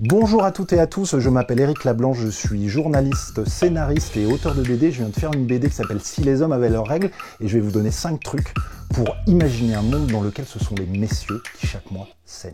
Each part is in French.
Bonjour à toutes et à tous, je m'appelle Éric Lablanche, je suis journaliste, scénariste et auteur de BD. Je viens de faire une BD qui s'appelle « Si les hommes avaient leurs règles » et je vais vous donner 5 trucs pour imaginer un monde dans lequel ce sont les messieurs qui chaque mois saignent.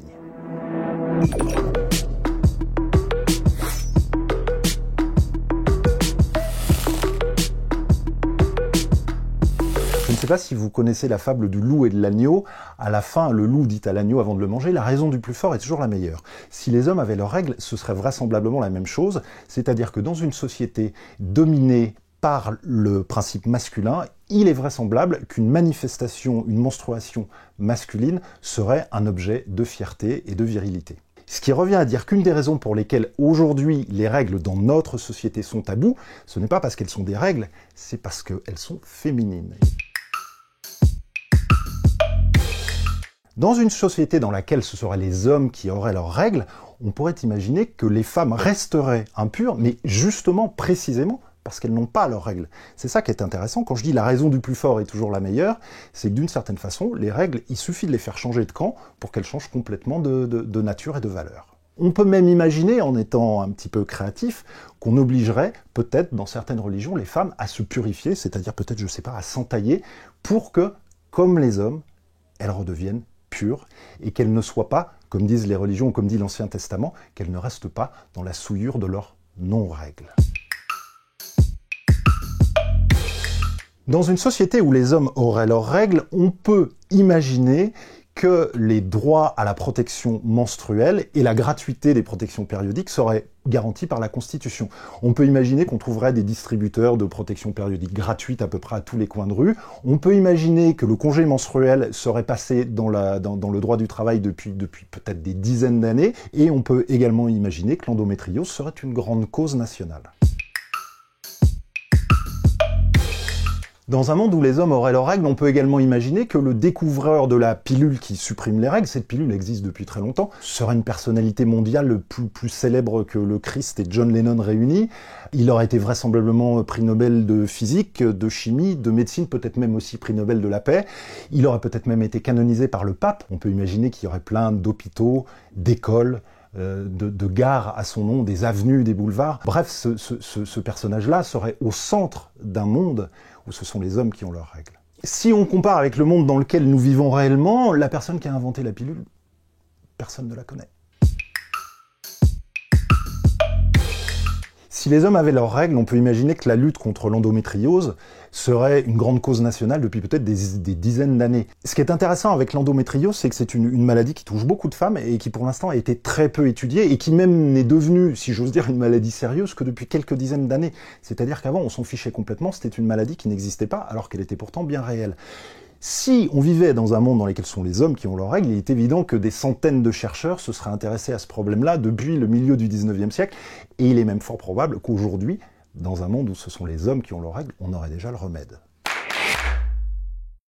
Je ne sais pas si vous connaissez la fable du loup et de l'agneau. À la fin, le loup dit à l'agneau avant de le manger, la raison du plus fort est toujours la meilleure. Si les hommes avaient leurs règles, ce serait vraisemblablement la même chose, c'est-à-dire que dans une société dominée par le principe masculin, il est vraisemblable qu'une manifestation, une menstruation masculine serait un objet de fierté et de virilité. Ce qui revient à dire qu'une des raisons pour lesquelles aujourd'hui les règles dans notre société sont tabous, ce n'est pas parce qu'elles sont des règles, c'est parce qu'elles sont féminines. Dans une société dans laquelle ce seraient les hommes qui auraient leurs règles, on pourrait imaginer que les femmes resteraient impures, mais justement, précisément, parce qu'elles n'ont pas leurs règles. C'est ça qui est intéressant. Quand je dis la raison du plus fort est toujours la meilleure, c'est que d'une certaine façon, les règles, il suffit de les faire changer de camp pour qu'elles changent complètement de nature et de valeur. On peut même imaginer, en étant un petit peu créatif, qu'on obligerait peut-être dans certaines religions les femmes à se purifier, c'est-à-dire peut-être, je ne sais pas, à s'entailler, pour que, comme les hommes, elles redeviennent pures et qu'elles ne soient pas, comme disent les religions ou comme dit l'Ancien Testament, qu'elles ne restent pas dans la souillure de leurs non-règles. Dans une société où les hommes auraient leurs règles, on peut imaginer que les droits à la protection menstruelle et la gratuité des protections périodiques seraient garantis par la Constitution. On peut imaginer qu'on trouverait des distributeurs de protection périodique gratuite à peu près à tous les coins de rue. On peut imaginer que le congé menstruel serait passé dans le droit du travail depuis peut-être des dizaines d'années. Et on peut également imaginer que l'endométriose serait une grande cause nationale. Dans un monde où les hommes auraient leurs règles, on peut également imaginer que le découvreur de la pilule qui supprime les règles, cette pilule existe depuis très longtemps, serait une personnalité mondiale plus célèbre que le Christ et John Lennon réunis. Il aurait été vraisemblablement prix Nobel de physique, de chimie, de médecine, peut-être même aussi prix Nobel de la paix. Il aurait peut-être même été canonisé par le pape. On peut imaginer qu'il y aurait plein d'hôpitaux, d'écoles, de gares à son nom, des avenues, des boulevards. Bref, ce personnage-là serait au centre d'un monde où ce sont les hommes qui ont leurs règles. Si on compare avec le monde dans lequel nous vivons réellement, la personne qui a inventé la pilule, personne ne la connaît. Si les hommes avaient leurs règles, on peut imaginer que la lutte contre l'endométriose serait une grande cause nationale depuis peut-être des dizaines d'années. Ce qui est intéressant avec l'endométriose, c'est que c'est une maladie qui touche beaucoup de femmes et qui pour l'instant a été très peu étudiée et qui même n'est devenue, si j'ose dire, une maladie sérieuse que depuis quelques dizaines d'années. C'est-à-dire qu'avant, on s'en fichait complètement, c'était une maladie qui n'existait pas alors qu'elle était pourtant bien réelle. Si on vivait dans un monde dans lequel ce sont les hommes qui ont leurs règles, il est évident que des centaines de chercheurs se seraient intéressés à ce problème-là depuis le milieu du 19e siècle, et il est même fort probable qu'aujourd'hui, dans un monde où ce sont les hommes qui ont leurs règles, on aurait déjà le remède.